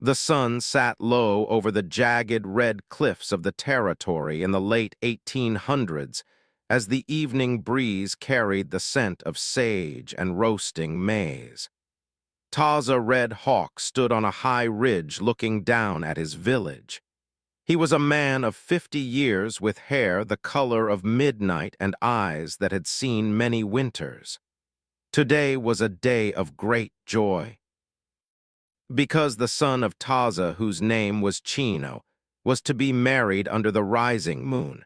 The sun sat low over the jagged red cliffs of the territory in the late 1800s as the evening breeze carried the scent of sage and roasting maize. Taza Red Hawk stood on a high ridge looking down at his village. He was a man of 50 years with hair the color of midnight and eyes that had seen many winters. Today was a day of great joy, because the son of Taza, whose name was Chino, was to be married under the rising moon.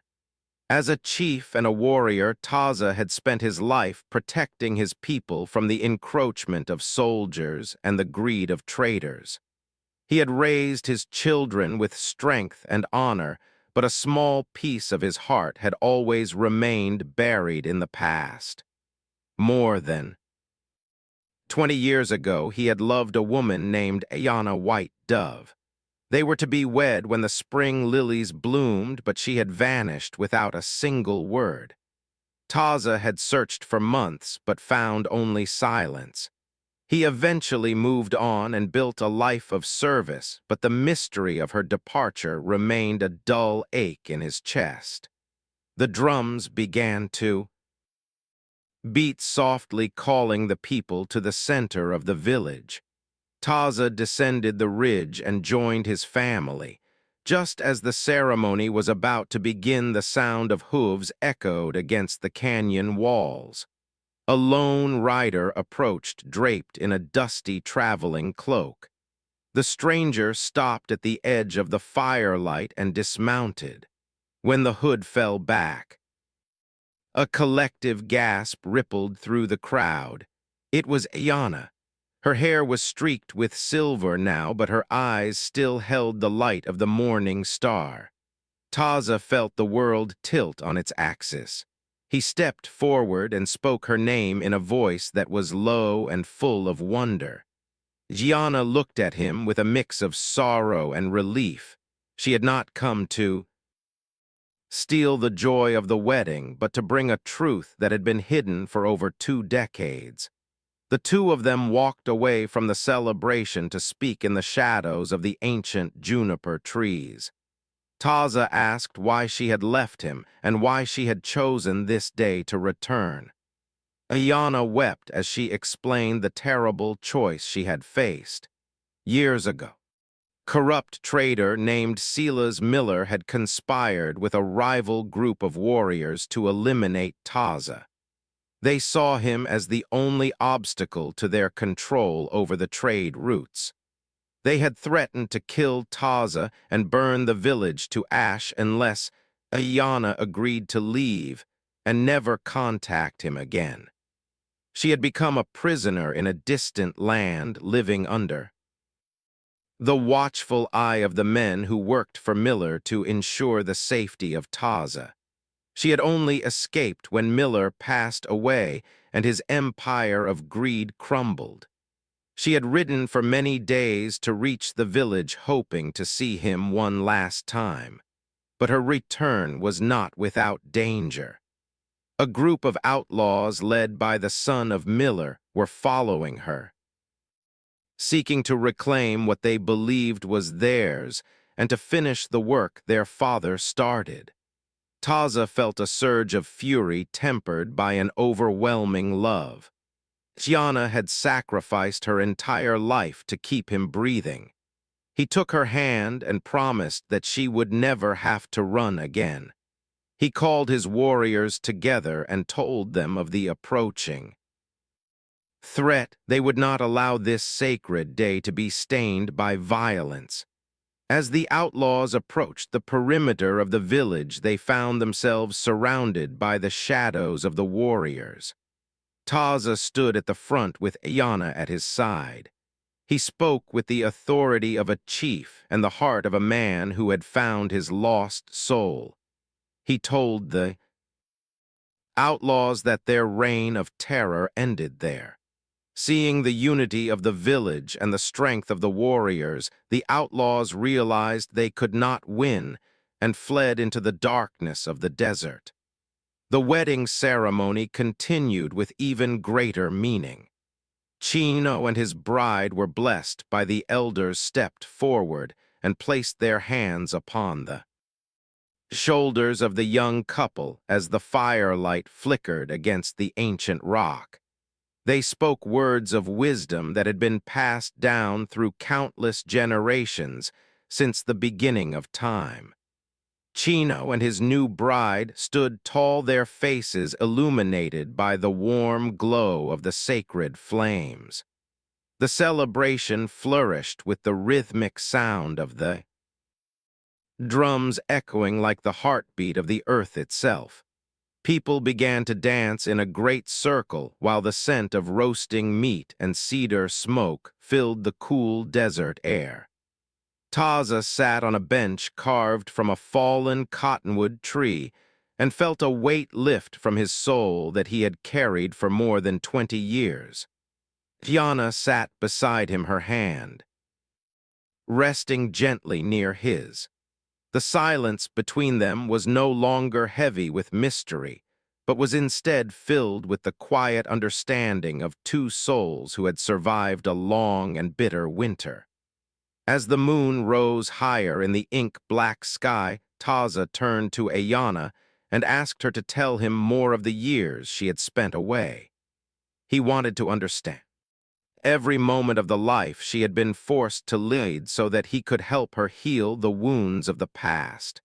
As a chief and a warrior, Taza had spent his life protecting his people from the encroachment of soldiers and the greed of traders. He had raised his children with strength and honor, but a small piece of his heart had always remained buried in the past. More than 20 years ago, he had loved a woman named Ayana White Dove. They were to be wed when the spring lilies bloomed, but she had vanished without a single word. Taza had searched for months, but found only silence. He eventually moved on and built a life of service, but the mystery of her departure remained a dull ache in his chest. The drums began to beat softly, calling the people to the center of the village. Taza descended the ridge and joined his family. Just as the ceremony was about to begin, the sound of hooves echoed against the canyon walls. A lone rider approached, draped in a dusty traveling cloak. The stranger stopped at the edge of the firelight and dismounted. When the hood fell back, a collective gasp rippled through the crowd. It was Ayana. Her hair was streaked with silver now, but her eyes still held the light of the morning star. Taza felt the world tilt on its axis. He stepped forward and spoke her name in a voice that was low and full of wonder. Gianna looked at him with a mix of sorrow and relief. She had not come to steal the joy of the wedding, but to bring a truth that had been hidden for over 2 decades. The two of them walked away from the celebration to speak in the shadows of the ancient juniper trees. Taza asked why she had left him and why she had chosen this day to return. Ayana wept as she explained the terrible choice she had faced. Years ago, corrupt trader named Silas Miller had conspired with a rival group of warriors to eliminate Taza. They saw him as the only obstacle to their control over the trade routes. They had threatened to kill Taza and burn the village to ash unless Ayana agreed to leave and never contact him again. She had become a prisoner in a distant land, living under the watchful eye of the men who worked for Miller to ensure the safety of Taza. She had only escaped when Miller passed away and his empire of greed crumbled. She had ridden for many days to reach the village, hoping to see him one last time. But her return was not without danger. A group of outlaws led by the son of Miller were following her, seeking to reclaim what they believed was theirs and to finish the work their father started. Taza felt a surge of fury tempered by an overwhelming love. Gianna had sacrificed her entire life to keep him breathing. He took her hand and promised that she would never have to run again. He called his warriors together and told them of the approaching threat. They would not allow this sacred day to be stained by violence. As the outlaws approached the perimeter of the village, they found themselves surrounded by the shadows of the warriors. Taza stood at the front with Ayana at his side. He spoke with the authority of a chief and the heart of a man who had found his lost soul. He told the outlaws that their reign of terror ended there. Seeing the unity of the village and the strength of the warriors, the outlaws realized they could not win and fled into the darkness of the desert. The wedding ceremony continued with even greater meaning. Chino and his bride were blessed by the elders stepped forward and placed their hands upon the shoulders of the young couple as the firelight flickered against the ancient rock. They spoke words of wisdom that had been passed down through countless generations since the beginning of time. Chino and his new bride stood tall, their faces illuminated by the warm glow of the sacred flames. The celebration flourished with the rhythmic sound of the drums echoing like the heartbeat of the earth itself. People began to dance in a great circle while the scent of roasting meat and cedar smoke filled the cool desert air. Taza sat on a bench carved from a fallen cottonwood tree and felt a weight lift from his soul that he had carried for more than 20 years. Tiana sat beside him, her hand resting gently near his. The silence between them was no longer heavy with mystery, but was instead filled with the quiet understanding of two souls who had survived a long and bitter winter. As the moon rose higher in the ink-black sky, Taza turned to Ayana and asked her to tell him more of the years she had spent away. He wanted to understand every moment of the life she had been forced to lead so that he could help her heal the wounds of the past.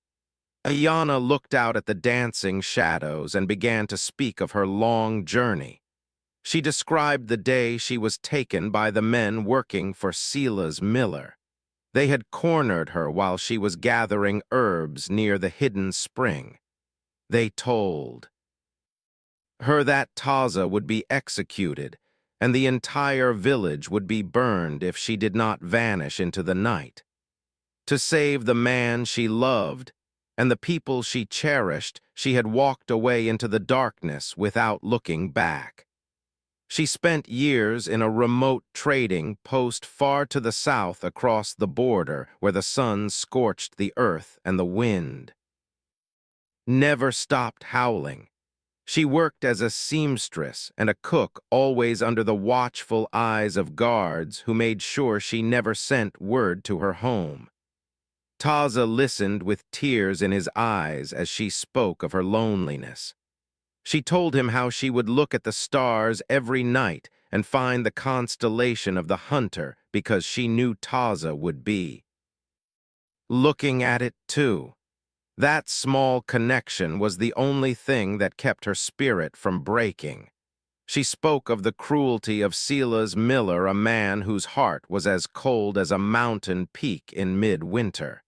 Ayana looked out at the dancing shadows and began to speak of her long journey. She described the day she was taken by the men working for Sila's miller. They had cornered her while she was gathering herbs near the hidden spring. They told her that Taza would be executed, and the entire village would be burned if she did not vanish into the night. To save the man she loved and the people she cherished, she had walked away into the darkness without looking back. She spent years in a remote trading post far to the south across the border where the sun scorched the earth and the wind never stopped howling. She worked as a seamstress and a cook, always under the watchful eyes of guards who made sure she never sent word to her home. Taza listened with tears in his eyes as she spoke of her loneliness. She told him how she would look at the stars every night and find the constellation of the hunter because she knew Taza would be looking at it too. That small connection was the only thing that kept her spirit from breaking. She spoke of the cruelty of Sila's miller, a man whose heart was as cold as a mountain peak in midwinter.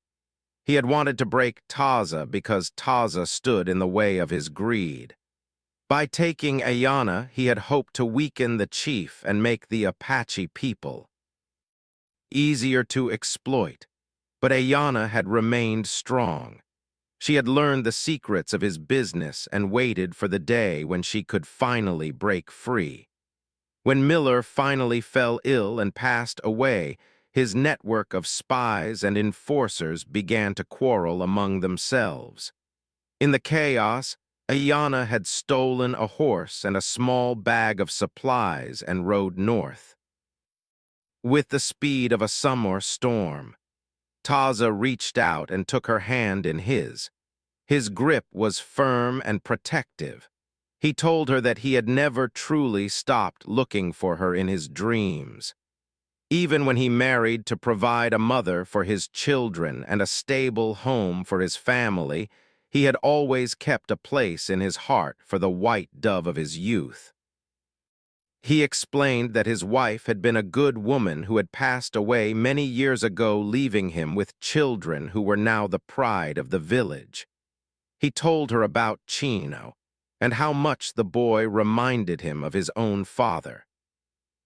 He had wanted to break Taza because Taza stood in the way of his greed. By taking Ayana, he had hoped to weaken the chief and make the Apache people easier to exploit. But Ayana had remained strong. She had learned the secrets of his business and waited for the day when she could finally break free. When Miller finally fell ill and passed away, his network of spies and enforcers began to quarrel among themselves. In the chaos, Ayana had stolen a horse and a small bag of supplies and rode north. With the speed of a summer storm, Taza reached out and took her hand in his. His grip was firm and protective. He told her that he had never truly stopped looking for her in his dreams. Even when he married to provide a mother for his children and a stable home for his family, he had always kept a place in his heart for the white dove of his youth. He explained that his wife had been a good woman who had passed away many years ago, leaving him with children who were now the pride of the village. He told her about Chino and how much the boy reminded him of his own father.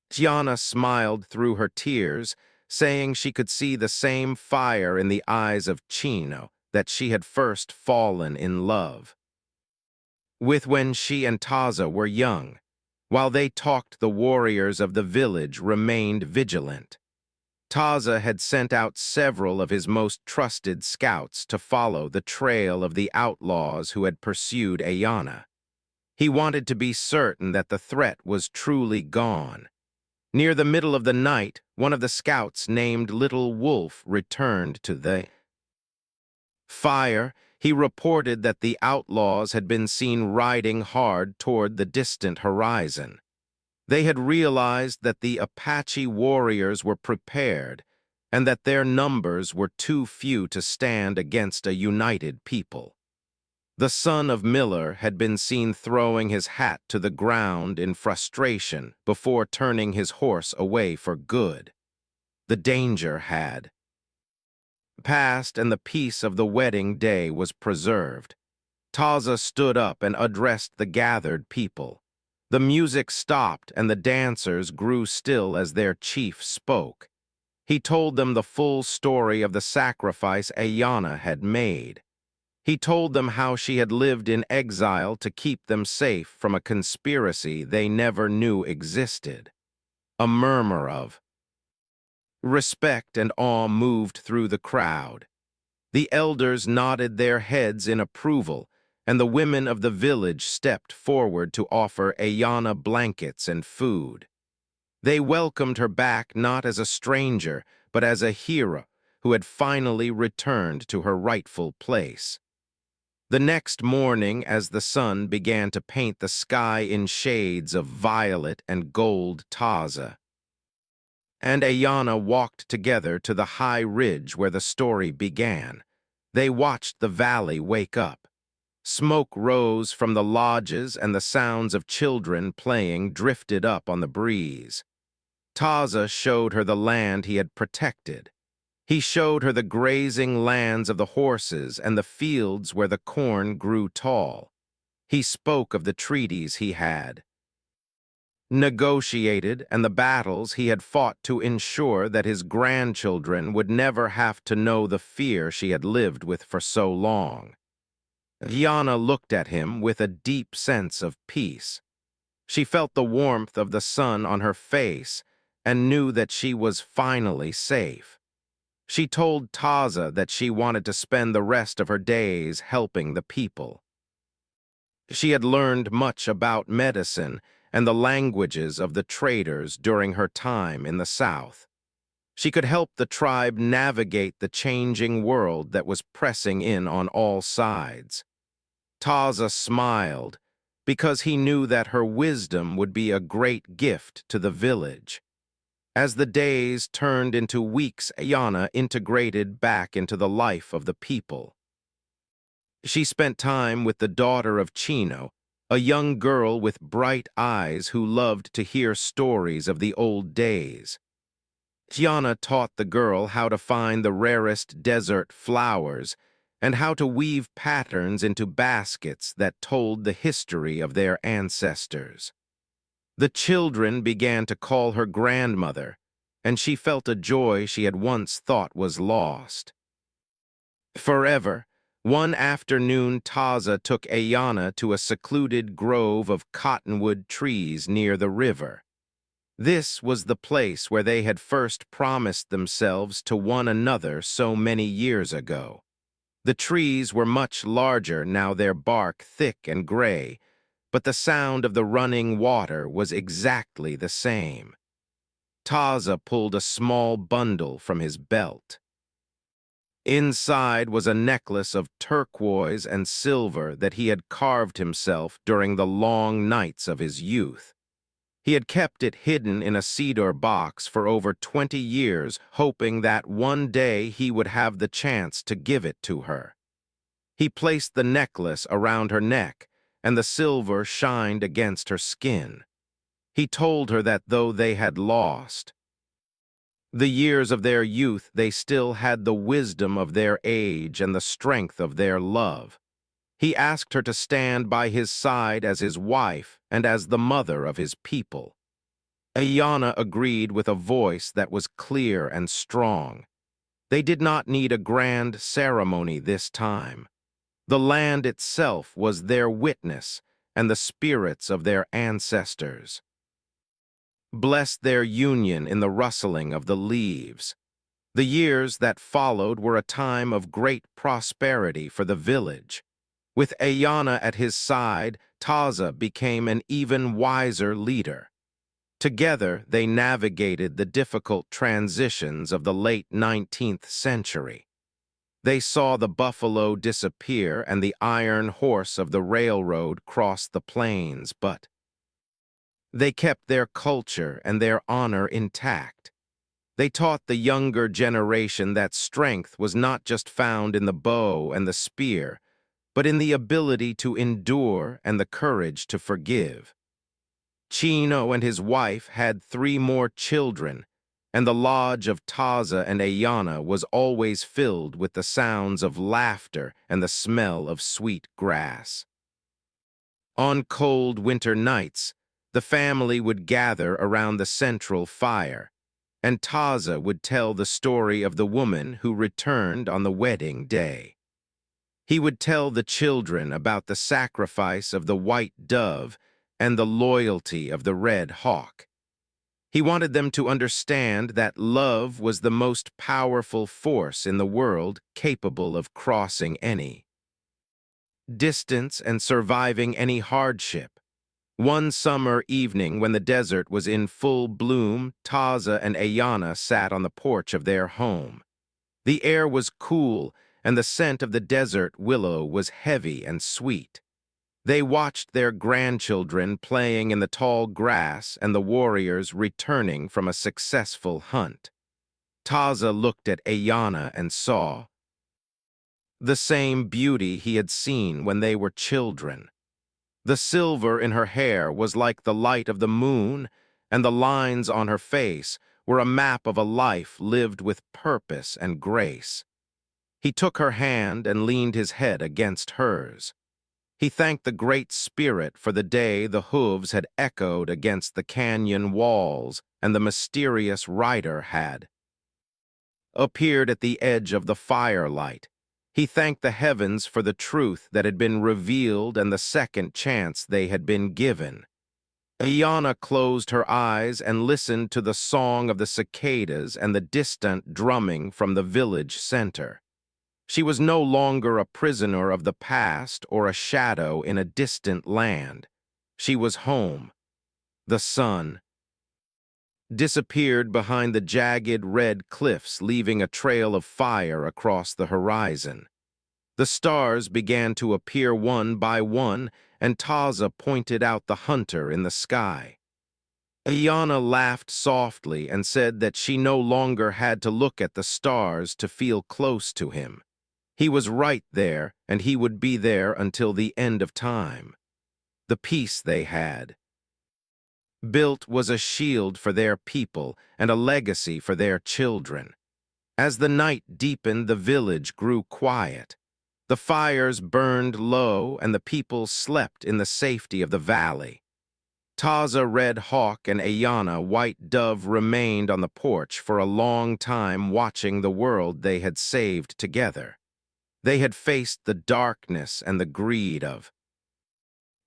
Tiana smiled through her tears, saying she could see the same fire in the eyes of Chino that she had first fallen in love with when she and Taza were young. While they talked, the warriors of the village remained vigilant. Taza had sent out several of his most trusted scouts to follow the trail of the outlaws who had pursued Ayana. He wanted to be certain that the threat was truly gone. Near the middle of the night, one of the scouts named Little Wolf returned to the fire. He reported that the outlaws had been seen riding hard toward the distant horizon. They had realized that the Apache warriors were prepared and that their numbers were too few to stand against a united people. The son of Miller had been seen throwing his hat to the ground in frustration before turning his horse away for good. The danger had passed and the peace of the wedding day was preserved. Taza stood up and addressed the gathered people. The music stopped and the dancers grew still as their chief spoke. He told them the full story of the sacrifice Ayana had made. He told them how she had lived in exile to keep them safe from a conspiracy they never knew existed. A murmur of respect and awe moved through the crowd. The elders nodded their heads in approval, and the women of the village stepped forward to offer Ayana blankets and food. They welcomed her back not as a stranger, but as a hero who had finally returned to her rightful place. The next morning, as the sun began to paint the sky in shades of violet and gold Taza, and Ayana walked together to the high ridge where the story began. They watched the valley wake up. Smoke rose from the lodges and the sounds of children playing drifted up on the breeze. Taza showed her the land he had protected. He showed her the grazing lands of the horses and the fields where the corn grew tall. He spoke of the treaties he had negotiated and the battles he had fought to ensure that his grandchildren would never have to know the fear she had lived with for so long. Yana looked at him with a deep sense of peace. She felt the warmth of the sun on her face and knew that she was finally safe. She told Taza that she wanted to spend the rest of her days helping the people. She had learned much about medicine and the languages of the traders during her time in the South. She could help the tribe navigate the changing world that was pressing in on all sides. Taza smiled because he knew that her wisdom would be a great gift to the village. As the days turned into weeks, Ayana integrated back into the life of the people. She spent time with the daughter of Chino, a young girl with bright eyes who loved to hear stories of the old days. Ayana taught the girl how to find the rarest desert flowers and how to weave patterns into baskets that told the history of their ancestors. The children began to call her grandmother, and she felt a joy she had once thought was lost. Forever, one afternoon Taza took Ayana to a secluded grove of cottonwood trees near the river. This was the place where they had first promised themselves to one another so many years ago. The trees were much larger, now their bark thick and gray, but the sound of the running water was exactly the same. Taza pulled a small bundle from his belt. Inside was a necklace of turquoise and silver that he had carved himself during the long nights of his youth. He had kept it hidden in a cedar box for over 20 years, hoping that one day he would have the chance to give it to her. He placed the necklace around her neck, and the silver shined against her skin. He told her that though they had lost the years of their youth, they still had the wisdom of their age and the strength of their love. He asked her to stand by his side as his wife and as the mother of his people. Ayana agreed with a voice that was clear and strong. They did not need a grand ceremony this time. The land itself was their witness and the spirits of their ancestors blessed their union in the rustling of the leaves. The years that followed were a time of great prosperity for the village. With Ayana at his side, Taza became an even wiser leader. Together, they navigated the difficult transitions of the late 19th century. They saw the buffalo disappear and the iron horse of the railroad cross the plains, but they kept their culture and their honor intact. They taught the younger generation that strength was not just found in the bow and the spear, but in the ability to endure and the courage to forgive. Chino and his wife had 3 more children, and the lodge of Taza and Ayana was always filled with the sounds of laughter and the smell of sweet grass. On cold winter nights, the family would gather around the central fire, and Taza would tell the story of the woman who returned on the wedding day. He would tell the children about the sacrifice of the white dove and the loyalty of the red hawk. He wanted them to understand that love was the most powerful force in the world, capable of crossing any distance and surviving any hardship. One summer evening when the desert was in full bloom, Taza and Ayana sat on the porch of their home. The air was cool, and the scent of the desert willow was heavy and sweet. They watched their grandchildren playing in the tall grass and the warriors returning from a successful hunt. Taza looked at Ayana and saw the same beauty he had seen when they were children. The silver in her hair was like the light of the moon, and the lines on her face were a map of a life lived with purpose and grace. He took her hand and leaned his head against hers. He thanked the Great Spirit for the day the hooves had echoed against the canyon walls and the mysterious rider had appeared at the edge of the firelight. He thanked the heavens for the truth that had been revealed and the second chance they had been given. Ayana closed her eyes and listened to the song of the cicadas and the distant drumming from the village center. She was no longer a prisoner of the past or a shadow in a distant land. She was home. The sun disappeared behind the jagged red cliffs, leaving a trail of fire across the horizon. The stars began to appear one by one, and Taza pointed out the hunter in the sky. Ayana laughed softly and said that she no longer had to look at the stars to feel close to him. He was right there, and he would be there until the end of time. The peace they had built was a shield for their people and a legacy for their children. As the night deepened, the village grew quiet. The fires burned low, and the people slept in the safety of the valley. Taza Red Hawk and Ayana White Dove remained on the porch for a long time, watching the world they had saved together. They had faced the darkness and the greed of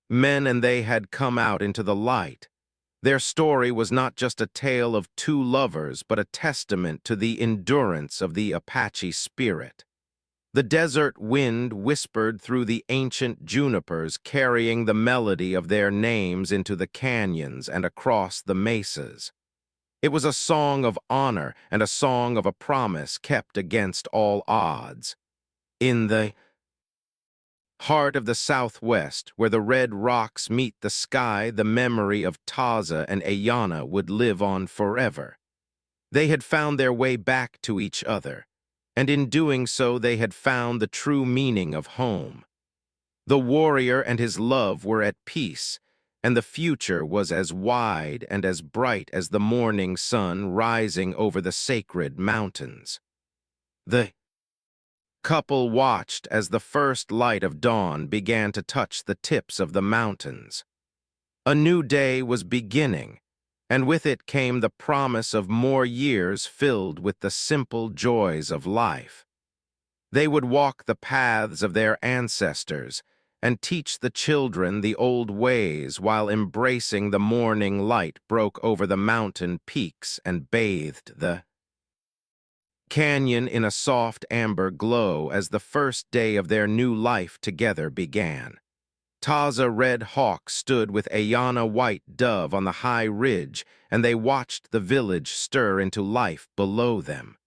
men, and they had come out into the light. Their story was not just a tale of 2 lovers, but a testament to the endurance of the Apache spirit. The desert wind whispered through the ancient junipers, carrying the melody of their names into the canyons and across the mesas. It was a song of honor and a song of a promise kept against all odds. In the heart of the Southwest, where the red rocks meet the sky, the memory of Taza and Ayana would live on forever. They had found their way back to each other, and in doing so they had found the true meaning of home. The warrior and his love were at peace, and the future was as wide and as bright as the morning sun rising over the sacred mountains. The couple watched as the first light of dawn began to touch the tips of the mountains. A new day was beginning, and with it came the promise of more years filled with the simple joys of life. They would walk the paths of their ancestors and teach the children the old ways while embracing the morning light broke over the mountain peaks and bathed the canyon in a soft amber glow as the first day of their new life together began. Taza red hawk stood with Ayana white dove on the high ridge, and they watched the village stir into life below them.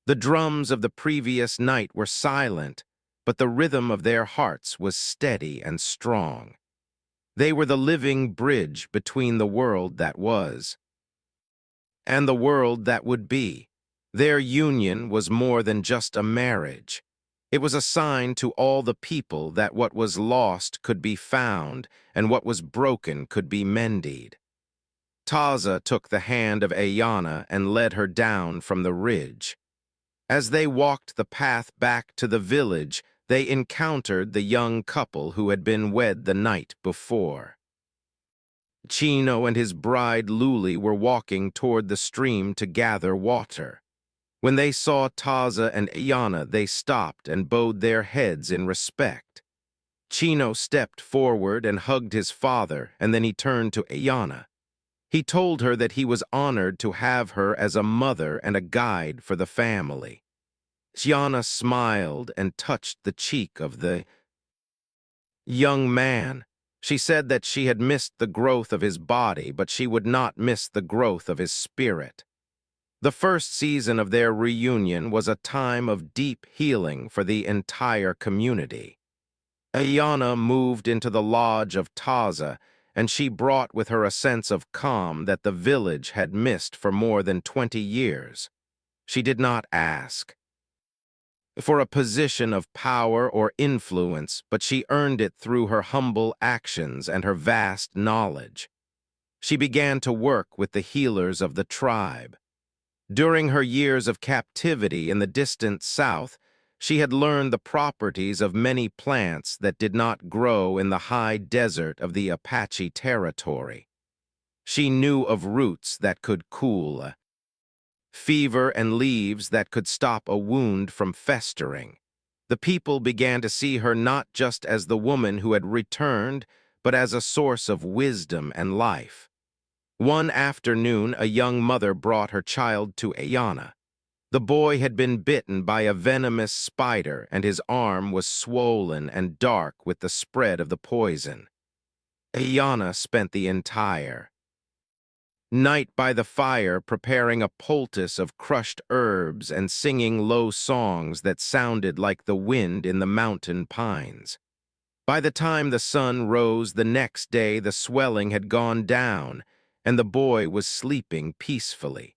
The drums of the previous night were silent, but the rhythm of their hearts was steady and strong. They were the living bridge between the world that was and the world that would be. Their union was more than just a marriage. It was a sign to all the people that what was lost could be found, and what was broken could be mended. Taza took the hand of Ayana and led her down from the ridge. As they walked the path back to the village, they encountered the young couple who had been wed the night before. Chino and his bride Luli were walking toward the stream to gather water. When they saw Taza and Ayana, they stopped and bowed their heads in respect. Chino stepped forward and hugged his father, and then he turned to Ayana. He told her that he was honored to have her as a mother and a guide for the family. Ayana smiled and touched the cheek of the young man. She said that she had missed the growth of his body, but she would not miss the growth of his spirit. The first season of their reunion was a time of deep healing for the entire community. Ayana moved into the lodge of Taza, and she brought with her a sense of calm that the village had missed for more than 20 years. She did not ask for a position of power or influence, but she earned it through her humble actions and her vast knowledge. She began to work with the healers of the tribe. During her years of captivity in the distant south, she had learned the properties of many plants that did not grow in the high desert of the Apache territory. She knew of roots that could cool fever and leaves that could stop a wound from festering. The people began to see her not just as the woman who had returned, but as a source of wisdom and life. One afternoon, a young mother brought her child to Ayana. The boy had been bitten by a venomous spider, and his arm was swollen and dark with the spread of the poison. Ayana spent the entire night by the fire preparing a poultice of crushed herbs and singing low songs that sounded like the wind in the mountain pines. By the time the sun rose the next day, the swelling had gone down, and the boy was sleeping peacefully.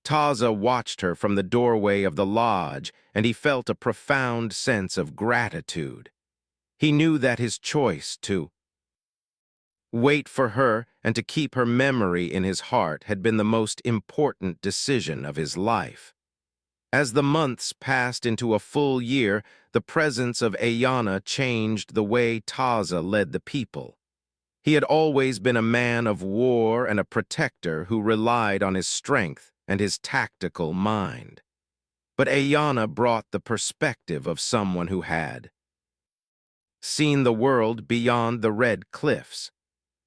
Taza watched her from the doorway of the lodge, and he felt a profound sense of gratitude. He knew that his choice to wait for her and to keep her memory in his heart had been the most important decision of his life. As the months passed into a full year, the presence of Ayana changed the way Taza led the people. He had always been a man of war and a protector who relied on his strength and his tactical mind. But Ayana brought the perspective of someone who had seen the world beyond the red cliffs.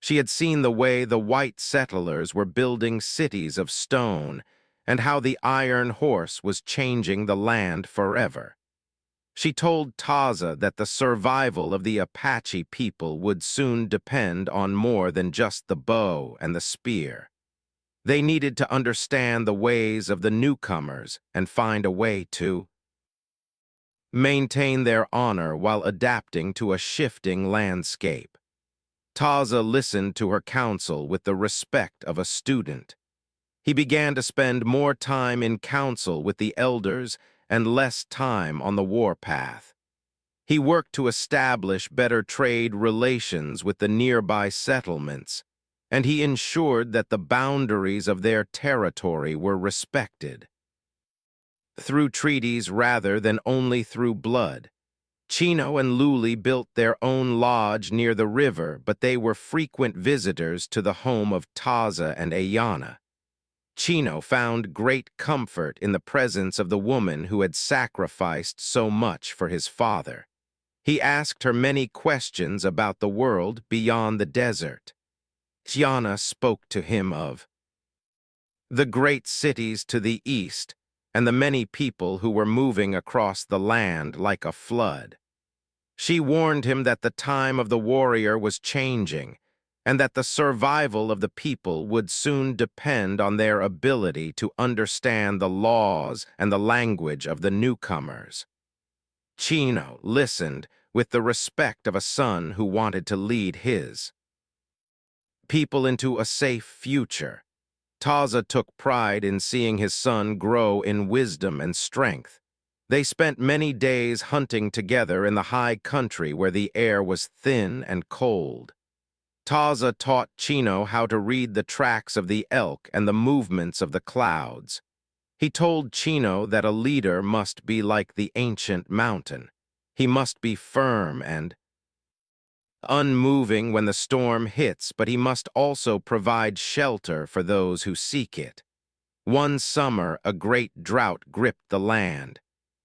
She had seen the way the white settlers were building cities of stone and how the iron horse was changing the land forever. She told Taza that the survival of the Apache people would soon depend on more than just the bow and the spear. They needed to understand the ways of the newcomers and find a way to maintain their honor while adapting to a shifting landscape. Taza listened to her counsel with the respect of a student. He began to spend more time in council with the elders and less time on the warpath. He worked to establish better trade relations with the nearby settlements, and he ensured that the boundaries of their territory were respected. Through treaties rather than only through blood, Chino and Luli built their own lodge near the river, but they were frequent visitors to the home of Taza and Ayana. Chino found great comfort in the presence of the woman who had sacrificed so much for his father. He asked her many questions about the world beyond the desert. Ayana spoke to him of the great cities to the east and the many people who were moving across the land like a flood. She warned him that the time of the warrior was changing, and that the survival of the people would soon depend on their ability to understand the laws and the language of the newcomers. Chino listened with the respect of a son who wanted to lead his people into a safe future. Taza took pride in seeing his son grow in wisdom and strength. They spent many days hunting together in the high country where the air was thin and cold. Taza taught Chino how to read the tracks of the elk and the movements of the clouds. He told Chino that a leader must be like the ancient mountain. He must be firm and unmoving when the storm hits, but he must also provide shelter for those who seek it. One summer, a great drought gripped the land.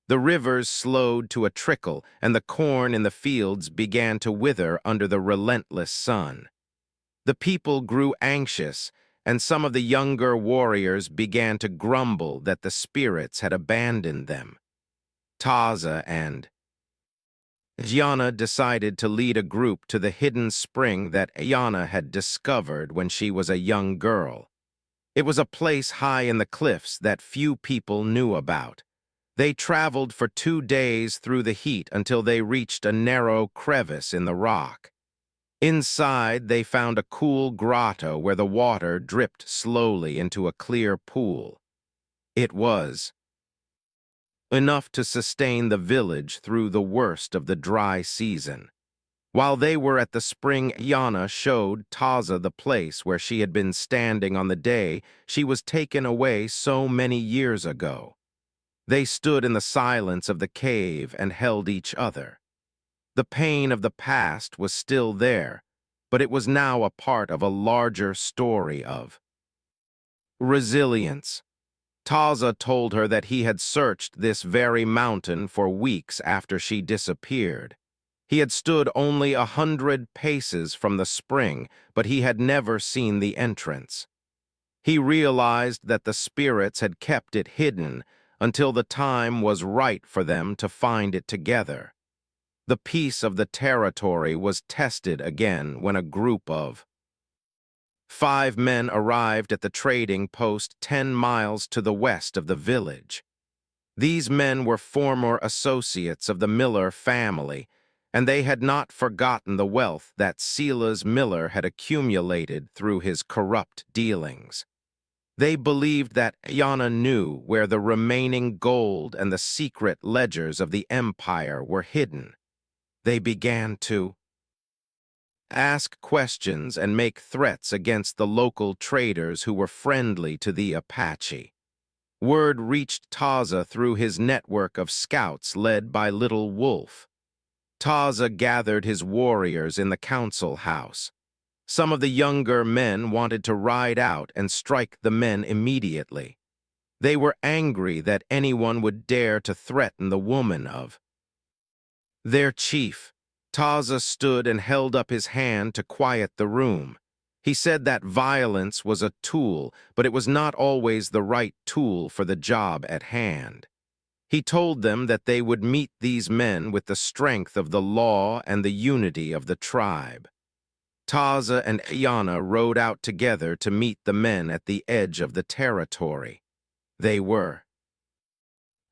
The rivers slowed to a trickle, and the corn in the fields began to wither under the relentless sun. The people grew anxious, and some of the younger warriors began to grumble that the spirits had abandoned them. Taza and Yana decided to lead a group to the hidden spring that Yana had discovered when she was a young girl. It was a place high in the cliffs that few people knew about. They traveled for 2 days through the heat until they reached a narrow crevice in the rock. Inside, they found a cool grotto where the water dripped slowly into a clear pool. It was enough to sustain the village through the worst of the dry season. While they were at the spring, Yana showed Taza the place where she had been standing on the day she was taken away so many years ago. They stood in the silence of the cave and held each other. The pain of the past was still there, but it was now a part of a larger story of resilience. Taza told her that he had searched this very mountain for weeks after she disappeared. He had stood only 100 paces from the spring, but he had never seen the entrance. He realized that the spirits had kept it hidden until the time was right for them to find it together. The peace of the territory was tested again when a group of 5 men arrived at the trading post 10 miles to the west of the village. These men were former associates of the Miller family, and they had not forgotten the wealth that Silas Miller had accumulated through his corrupt dealings. They believed that Yana knew where the remaining gold and the secret ledgers of the empire were hidden. They began to ask questions and make threats against the local traders who were friendly to the Apache. Word reached Taza through his network of scouts led by Little Wolf. Taza gathered his warriors in the council house. Some of the younger men wanted to ride out and strike the men immediately. They were angry that anyone would dare to threaten the woman of their chief. Taza stood and held up his hand to quiet the room. He said that violence was a tool, but it was not always the right tool for the job at hand. He told them that they would meet these men with the strength of the law and the unity of the tribe. Taza and Yana rode out together to meet the men at the edge of the territory. They were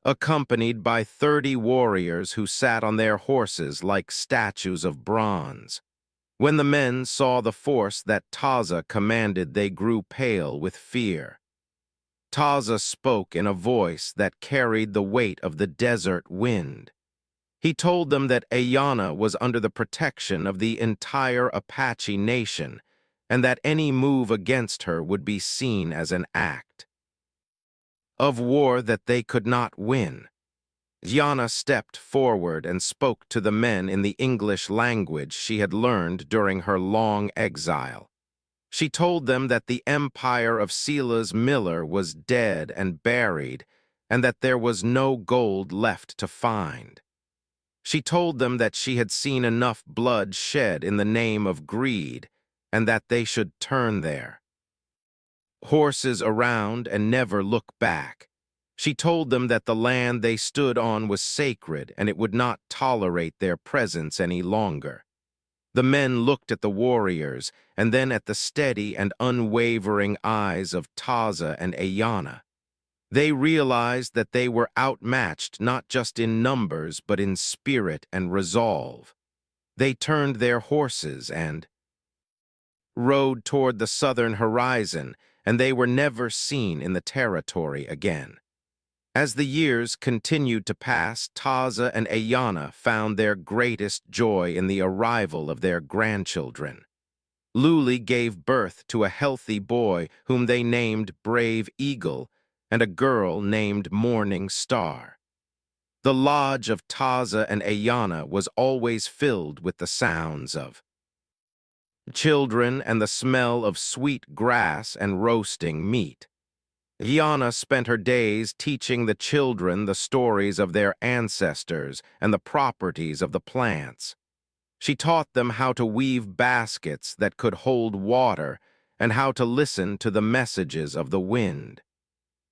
accompanied by 30 warriors who sat on their horses like statues of bronze. When the men saw the force that Taza commanded, they grew pale with fear. Taza spoke in a voice that carried the weight of the desert wind. He told them that Ayana was under the protection of the entire Apache nation, and that any move against her would be seen as an act of war that they could not win. Yana stepped forward and spoke to the men in the English language she had learned during her long exile. She told them that the empire of Silas Miller was dead and buried, and that there was no gold left to find. She told them that she had seen enough blood shed in the name of greed, and that they should turn their horses around and never look back. She told them that the land they stood on was sacred and it would not tolerate their presence any longer. The men looked at the warriors and then at the steady and unwavering eyes of Taza and Ayana. They realized that they were outmatched not just in numbers but in spirit and resolve. They turned their horses and rode toward the southern horizon, and they were never seen in the territory again. As the years continued to pass, Taza and Ayana found their greatest joy in the arrival of their grandchildren. Luli gave birth to a healthy boy whom they named Brave Eagle and a girl named Morning Star. The lodge of Taza and Ayana was always filled with the sounds of children and the smell of sweet grass and roasting meat. Ayana spent her days teaching the children the stories of their ancestors and the properties of the plants. She taught them how to weave baskets that could hold water and how to listen to the messages of the wind.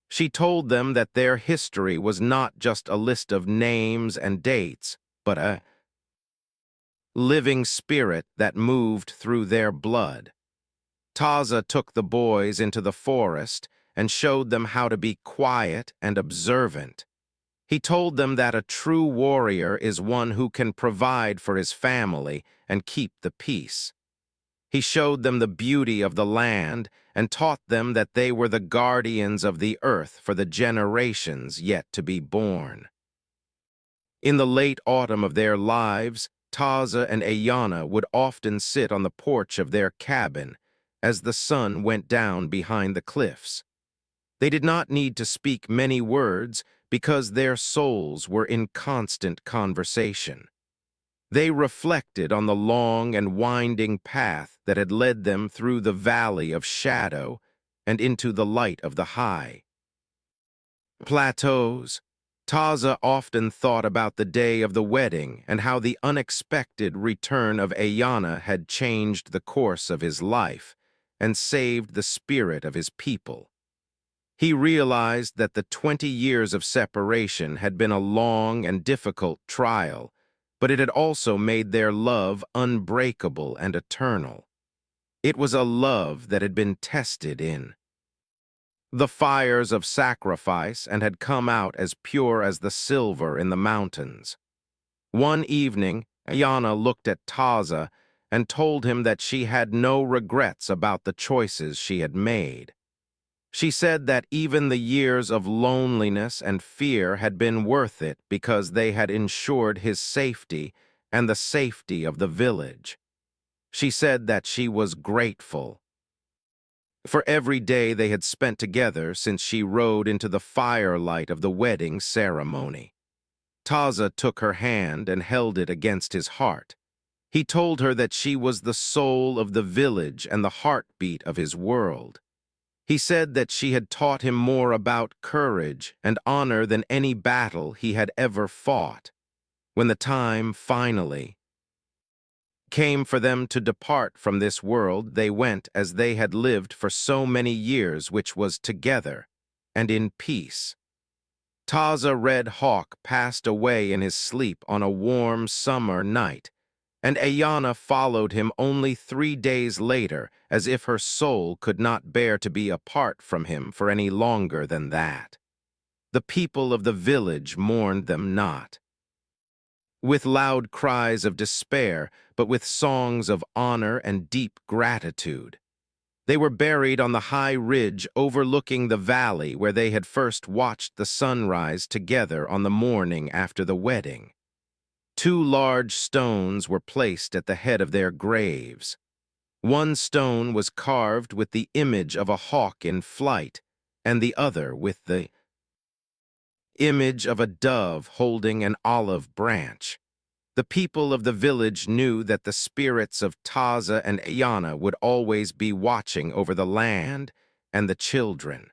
She told them that their history was not just a list of names and dates, but a living spirit that moved through their blood. Taza took the boys into the forest and showed them how to be quiet and observant. He told them that a true warrior is one who can provide for his family and keep the peace. He showed them the beauty of the land and taught them that they were the guardians of the earth for the generations yet to be born. In the late autumn of their lives, Taza and Ayana would often sit on the porch of their cabin as the sun went down behind the cliffs. They did not need to speak many words because their souls were in constant conversation. They reflected on the long and winding path that had led them through the valley of shadow and into the light of the high plateaus. Taza often thought about the day of the wedding and how the unexpected return of Ayana had changed the course of his life and saved the spirit of his people. He realized that the 20 years of separation had been a long and difficult trial, but it had also made their love unbreakable and eternal. It was a love that had been tested in the fires of sacrifice and had come out as pure as the silver in the mountains. One evening, Ayana looked at Taza and told him that she had no regrets about the choices she had made. She said that even the years of loneliness and fear had been worth it because they had ensured his safety and the safety of the village. She said that she was grateful for every day they had spent together since she rode into the firelight of the wedding ceremony. Taza took her hand and held it against his heart. He told her that she was the soul of the village and the heartbeat of his world. He said that she had taught him more about courage and honor than any battle he had ever fought. When the time finally came for them to depart from this world, they went as they had lived for so many years, which was together and in peace. Taza Red Hawk passed away in his sleep on a warm summer night, and Ayana followed him only 3 days later, as if her soul could not bear to be apart from him for any longer than that. The people of the village mourned them not with loud cries of despair, but with songs of honor and deep gratitude. They were buried on the high ridge overlooking the valley where they had first watched the sunrise together on the morning after the wedding. 2 large stones were placed at the head of their graves. One stone was carved with the image of a hawk in flight, and the other with the image of a dove holding an olive branch. The people of the village knew that the spirits of Taza and Ayana would always be watching over the land and the children.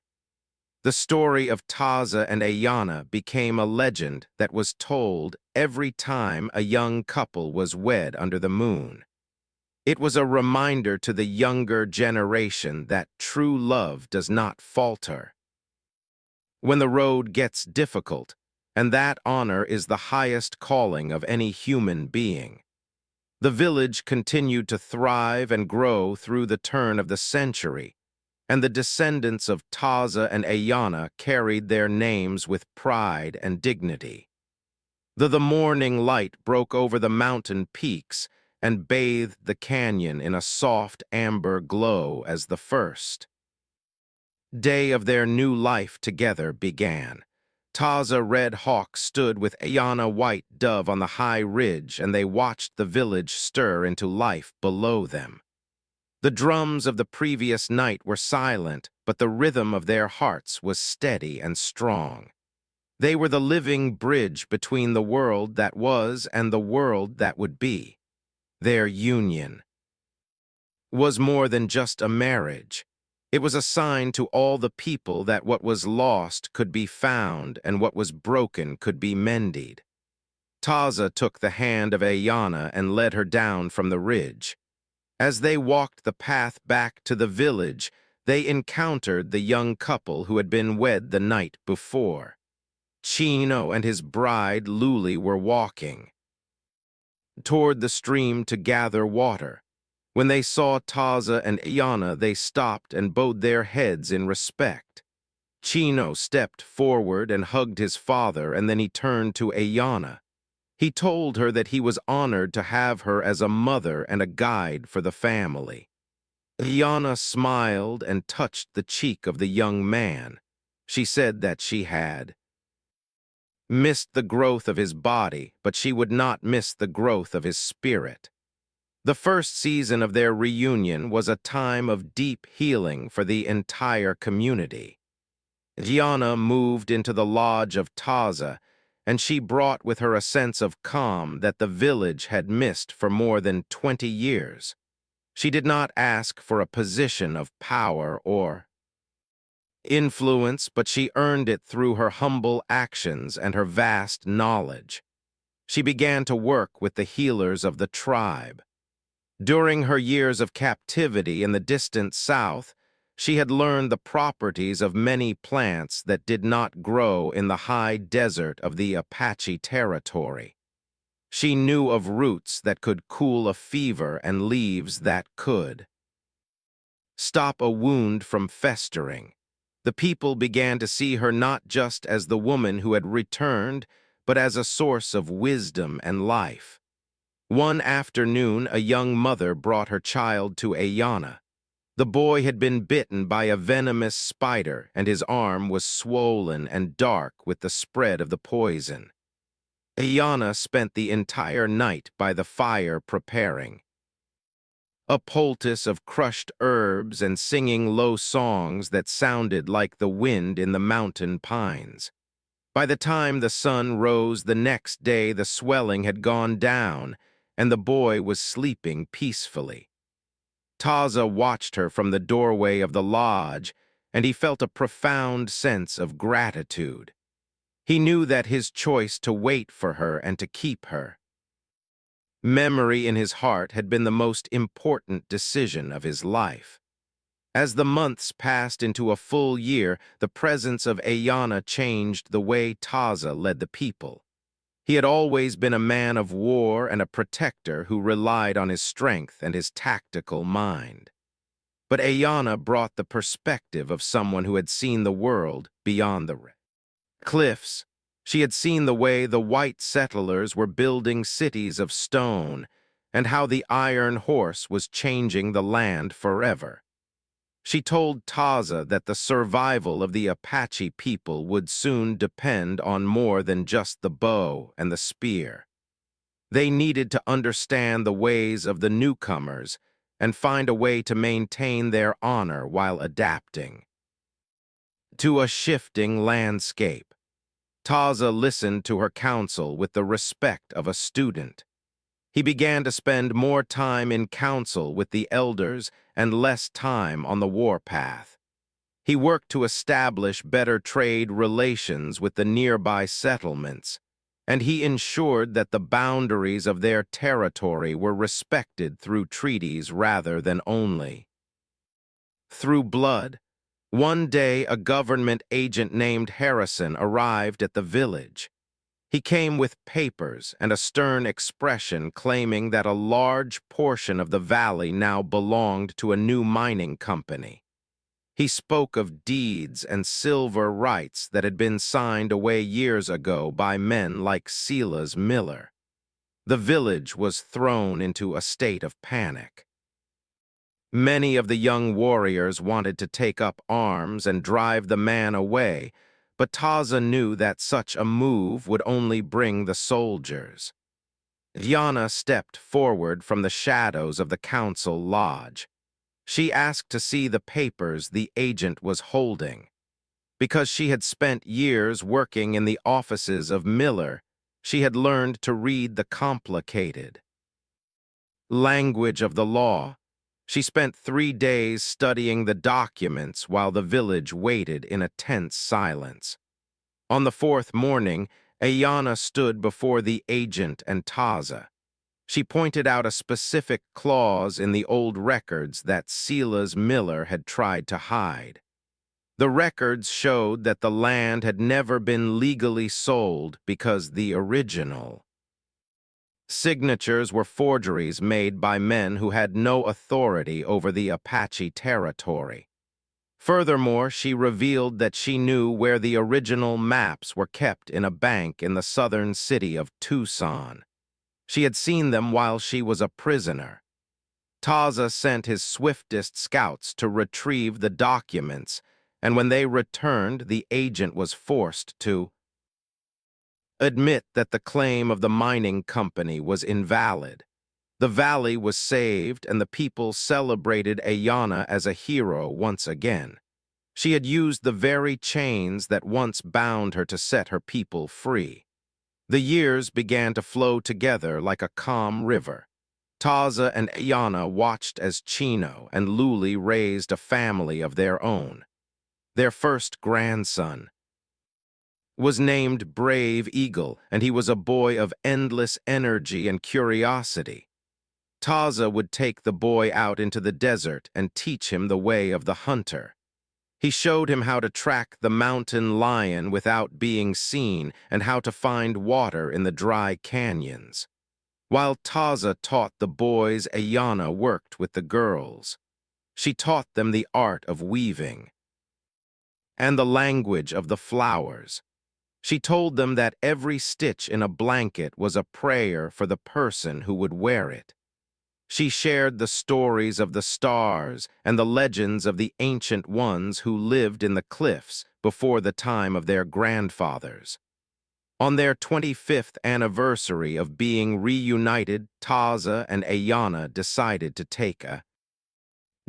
The story of Taza and Ayana became a legend that was told every time a young couple was wed under the moon. It was a reminder to the younger generation that true love does not falter. when the road gets difficult, and that honor is the highest calling of any human being. The village continued to thrive and grow through the turn of the century, and the descendants of Taza and Ayana carried their names with pride and dignity. The morning light broke over the mountain peaks and bathed the canyon in a soft amber glow as the first day of their new life together began. Taza Red Hawk stood with Ayana White Dove on the high ridge, and they watched the village stir into life below them. The drums of the previous night were silent, but the rhythm of their hearts was steady and strong. They were the living bridge between the world that was and the world that would be. Their union was more than just a marriage. It was a sign to all the people that what was lost could be found and what was broken could be mended. Taza took the hand of Ayana and led her down from the ridge. As they walked the path back to the village, they encountered the young couple who had been wed the night before. Chino and his bride Luli were walking toward the stream to gather water. When they saw Taza and Ayana, they stopped and bowed their heads in respect. Chino stepped forward and hugged his father, and then he turned to Ayana. He told her that he was honored to have her as a mother and a guide for the family. Ayana smiled and touched the cheek of the young man. She said that she had missed the growth of his body, but she would not miss the growth of his spirit. The first season of their reunion was a time of deep healing for the entire community. Gianna moved into the lodge of Taza, and she brought with her a sense of calm that the village had missed for more than 20 years. She did not ask for a position of power or influence, but she earned it through her humble actions and her vast knowledge. She began to work with the healers of the tribe. During her years of captivity in the distant south, she had learned the properties of many plants that did not grow in the high desert of the Apache territory. She knew of roots that could cool a fever and leaves that could stop a wound from festering. The people began to see her not just as the woman who had returned, but as a source of wisdom and life. One afternoon, a young mother brought her child to Ayana. The boy had been bitten by a venomous spider, and his arm was swollen and dark with the spread of the poison. Ayana spent the entire night by the fire preparing a poultice of crushed herbs and singing low songs that sounded like the wind in the mountain pines. By the time the sun rose the next day, the swelling had gone down, and the boy was sleeping peacefully. Taza watched her from the doorway of the lodge, and he felt a profound sense of gratitude. He knew that his choice to wait for her and to keep her memory in his heart had been the most important decision of his life. As the months passed into a full year, the presence of Ayana changed the way Taza led the people. He had always been a man of war and a protector who relied on his strength and his tactical mind. But Ayana brought the perspective of someone who had seen the world beyond the cliffs. She had seen the way the white settlers were building cities of stone and how the iron horse was changing the land forever. She told Taza that the survival of the Apache people would soon depend on more than just the bow and the spear. They needed to understand the ways of the newcomers and find a way to maintain their honor while adapting to a shifting landscape. Taza listened to her counsel with the respect of a student. He began to spend more time in council with the elders and less time on the warpath. He worked to establish better trade relations with the nearby settlements, and he ensured that the boundaries of their territory were respected through treaties rather than only through blood. One day, a government agent named Harrison arrived at the village. He came with papers and a stern expression claiming that a large portion of the valley now belonged to a new mining company. He spoke of deeds and silver rights that had been signed away years ago by men like Silas Miller. The village was thrown into a state of panic. Many of the young warriors wanted to take up arms and drive the man away, but Taza knew that such a move would only bring the soldiers. Yana stepped forward from the shadows of the council lodge. She asked to see the papers the agent was holding. Because she had spent years working in the offices of Miller, she had learned to read the complicated language of the law. She spent 3 days studying the documents while the village waited in a tense silence. On the 4th morning, Ayana stood before the agent and Taza. She pointed out a specific clause in the old records that Silas Miller had tried to hide. The records showed that the land had never been legally sold because the original signatures were forgeries made by men who had no authority over the Apache territory. Furthermore, she revealed that she knew where the original maps were kept in a bank in the southern city of Tucson. She had seen them while she was a prisoner. Taza sent his swiftest scouts to retrieve the documents, and when they returned, the agent was forced to admit that the claim of the mining company was invalid. The valley was saved, and the people celebrated Ayana as a hero once again. She had used the very chains that once bound her to set her people free. The years began to flow together like a calm river. Taza and Ayana watched as Chino and Luli raised a family of their own. Their first grandson was named Brave Eagle, and he was a boy of endless energy and curiosity. Taza would take the boy out into the desert and teach him the way of the hunter. He showed him how to track the mountain lion without being seen and how to find water in the dry canyons. While Taza taught the boys, Ayana worked with the girls. She taught them the art of weaving and the language of the flowers. She told them that every stitch in a blanket was a prayer for the person who would wear it. She shared the stories of the stars and the legends of the ancient ones who lived in the cliffs before the time of their grandfathers. On their 25th anniversary of being reunited, Taza and Ayana decided to take a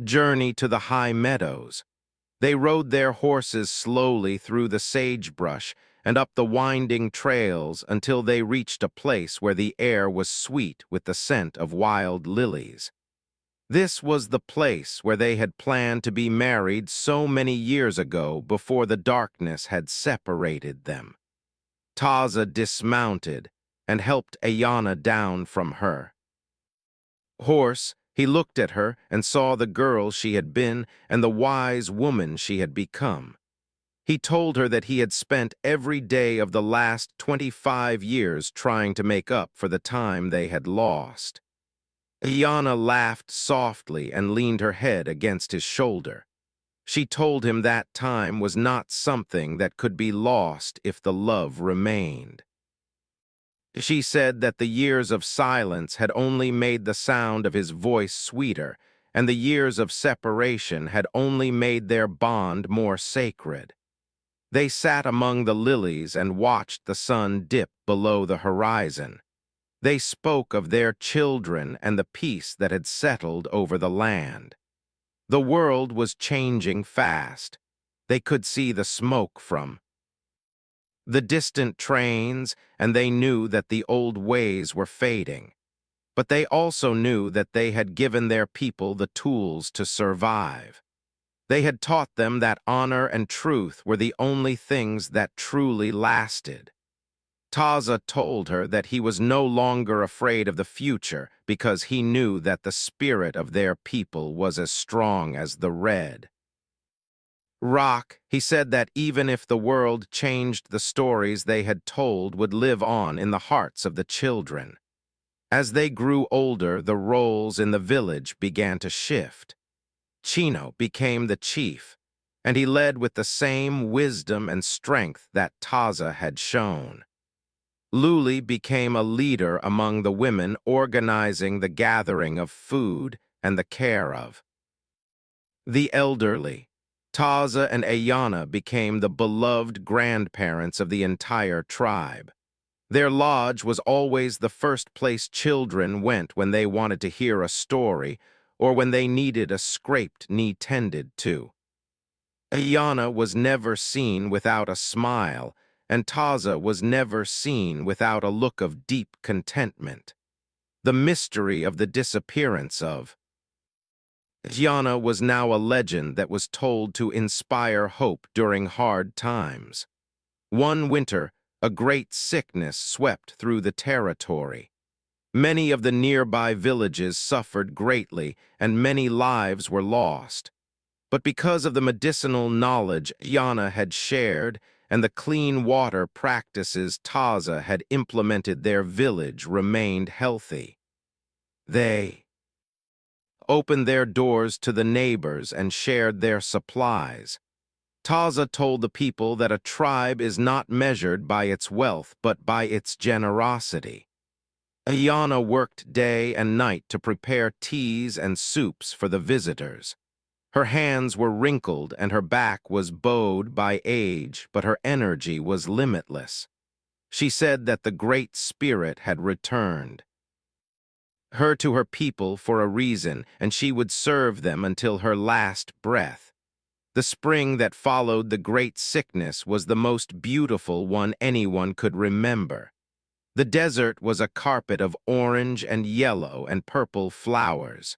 journey to the high meadows. They rode their horses slowly through the sagebrush and up the winding trails until they reached a place where the air was sweet with the scent of wild lilies. This was the place where they had planned to be married so many years ago before the darkness had separated them. Taza dismounted and helped Ayana down from her horse. He looked at her and saw the girl she had been and the wise woman she had become. He told her that he had spent every day of the last 25 years trying to make up for the time they had lost. Ayana laughed softly and leaned her head against his shoulder. She told him that time was not something that could be lost if the love remained. She said that the years of silence had only made the sound of his voice sweeter, and the years of separation had only made their bond more sacred. They sat among the lilies and watched the sun dip below the horizon. They spoke of their children and the peace that had settled over the land. The world was changing fast. They could see the smoke from the distant trains, and they knew that the old ways were fading. But they also knew that they had given their people the tools to survive. They had taught them that honor and truth were the only things that truly lasted. Taza told her that he was no longer afraid of the future because he knew that the spirit of their people was as strong as the red Rock, he said that even if the world changed, the stories they had told would live on in the hearts of the children. As they grew older, the roles in the village began to shift. Chino became the chief, and he led with the same wisdom and strength that Taza had shown. Luli became a leader among the women, organizing the gathering of food and the care of the elderly. Taza and Ayana became the beloved grandparents of the entire tribe. Their lodge was always the first place children went when they wanted to hear a story or when they needed a scraped knee tended to. Ayana was never seen without a smile, and Taza was never seen without a look of deep contentment. The mystery of the disappearance of Ayana was now a legend that was told to inspire hope during hard times. One winter, a great sickness swept through the territory. Many of the nearby villages suffered greatly, and many lives were lost. But because of the medicinal knowledge Ayana had shared and the clean water practices Taza had implemented, their village remained healthy. They opened their doors to the neighbors and shared their supplies. Taza told the people that a tribe is not measured by its wealth but by its generosity. Ayana worked day and night to prepare teas and soups for the visitors. Her hands were wrinkled and her back was bowed by age, but her energy was limitless. She said that the Great Spirit had returned her to her people for a reason, and she would serve them until her last breath. The spring that followed the great sickness was the most beautiful one anyone could remember. The desert was a carpet of orange and yellow and purple flowers.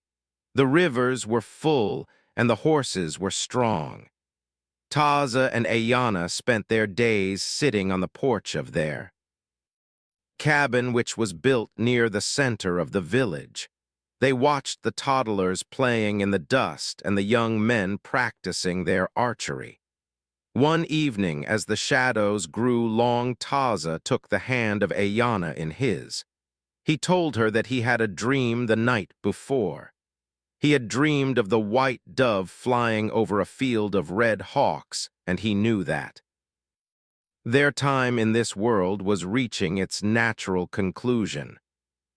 The rivers were full and the horses were strong. Taza and Ayana spent their days sitting on the porch of their cabin, which was built near the center of the village. They watched the toddlers playing in the dust and the young men practicing their archery. One evening, as the shadows grew long, Taza took the hand of Ayana in his. He told her that he had a dream the night before. He had dreamed of the white dove flying over a field of red hawks, and he knew that their time in this world was reaching its natural conclusion.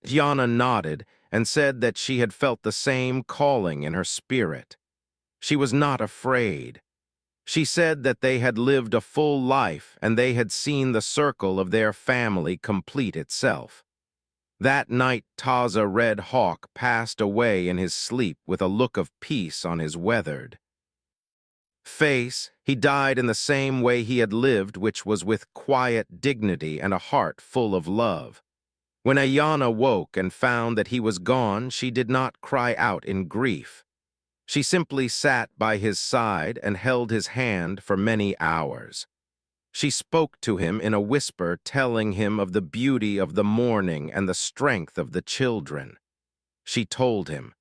Ayana nodded and said that she had felt the same calling in her spirit. She was not afraid. She said that they had lived a full life and they had seen the circle of their family complete itself. That night, Taza Red Hawk passed away in his sleep with a look of peace on his weathered face. He died in the same way he had lived, which was with quiet dignity and a heart full of love. When Ayana woke and found that he was gone, she did not cry out in grief. She simply sat by his side and held his hand for many hours. She spoke to him in a whisper, telling him of the beauty of the morning and the strength of the children. She told him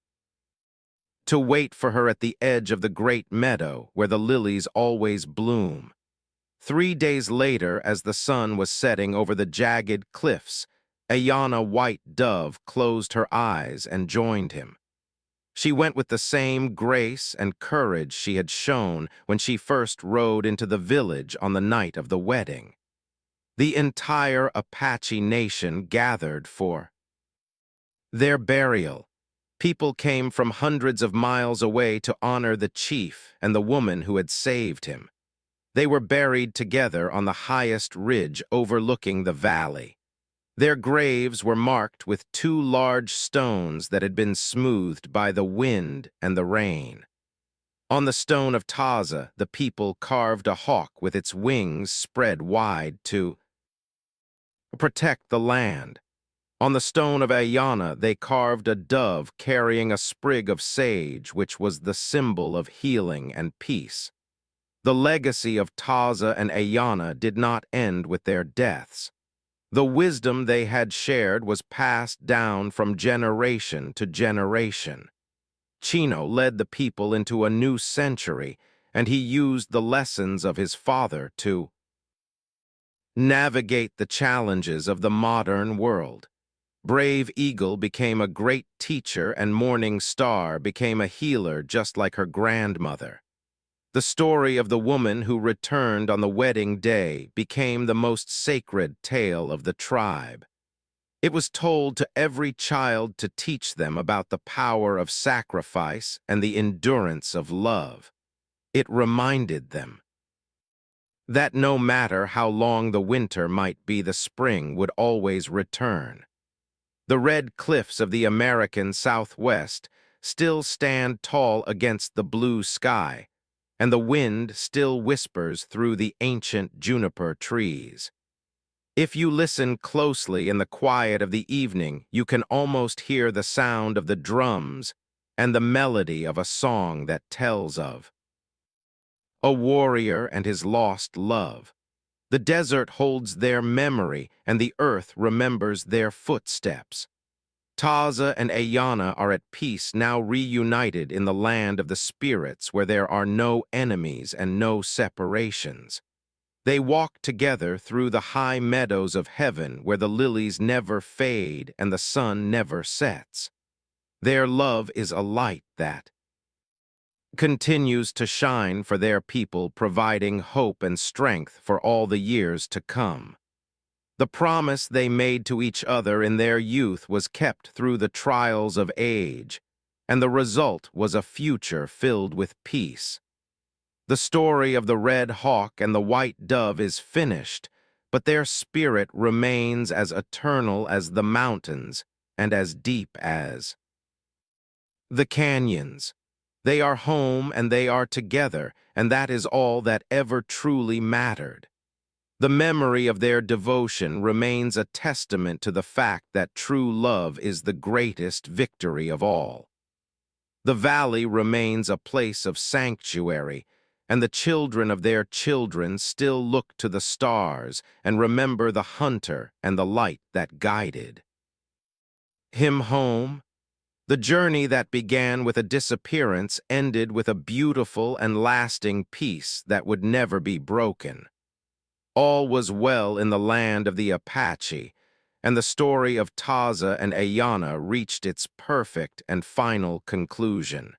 to wait for her at the edge of the great meadow where the lilies always bloom. 3 days later, as the sun was setting over the jagged cliffs, Ayana White Dove closed her eyes and joined him. She went with the same grace and courage she had shown when she first rode into the village on the night of the wedding. The entire Apache nation gathered for their burial. People came from hundreds of miles away to honor the chief and the woman who had saved him. They were buried together on the highest ridge overlooking the valley. Their graves were marked with 2 large stones that had been smoothed by the wind and the rain. On the stone of Taza, the people carved a hawk with its wings spread wide to protect the land. On the stone of Ayana, they carved a dove carrying a sprig of sage, which was the symbol of healing and peace. The legacy of Taza and Ayana did not end with their deaths. The wisdom they had shared was passed down from generation to generation. Chino led the people into a new century, and he used the lessons of his father to navigate the challenges of the modern world. Brave Eagle became a great teacher, and Morning Star became a healer just like her grandmother. The story of the woman who returned on the wedding day became the most sacred tale of the tribe. It was told to every child to teach them about the power of sacrifice and the endurance of love. It reminded them that no matter how long the winter might be, the spring would always return. The red cliffs of the American Southwest still stand tall against the blue sky, and the wind still whispers through the ancient juniper trees. If you listen closely in the quiet of the evening, you can almost hear the sound of the drums and the melody of a song that tells of a warrior and his lost love. The desert holds their memory, and the earth remembers their footsteps. Taza and Ayana are at peace, now reunited in the land of the spirits where there are no enemies and no separations. They walk together through the high meadows of heaven where the lilies never fade and the sun never sets. Their love is a light that continues to shine for their people, providing hope and strength for all the years to come. The promise they made to each other in their youth was kept through the trials of age, and the result was a future filled with peace. The story of the red hawk and the white dove is finished, but their spirit remains as eternal as the mountains and as deep as the canyons. They are home and they are together, and that is all that ever truly mattered. The memory of their devotion remains a testament to the fact that true love is the greatest victory of all. The valley remains a place of sanctuary, and the children of their children still look to the stars and remember the hunter and the light that guided him home. The journey that began with a disappearance ended with a beautiful and lasting peace that would never be broken. All was well in the land of the Apache, and the story of Taza and Ayana reached its perfect and final conclusion.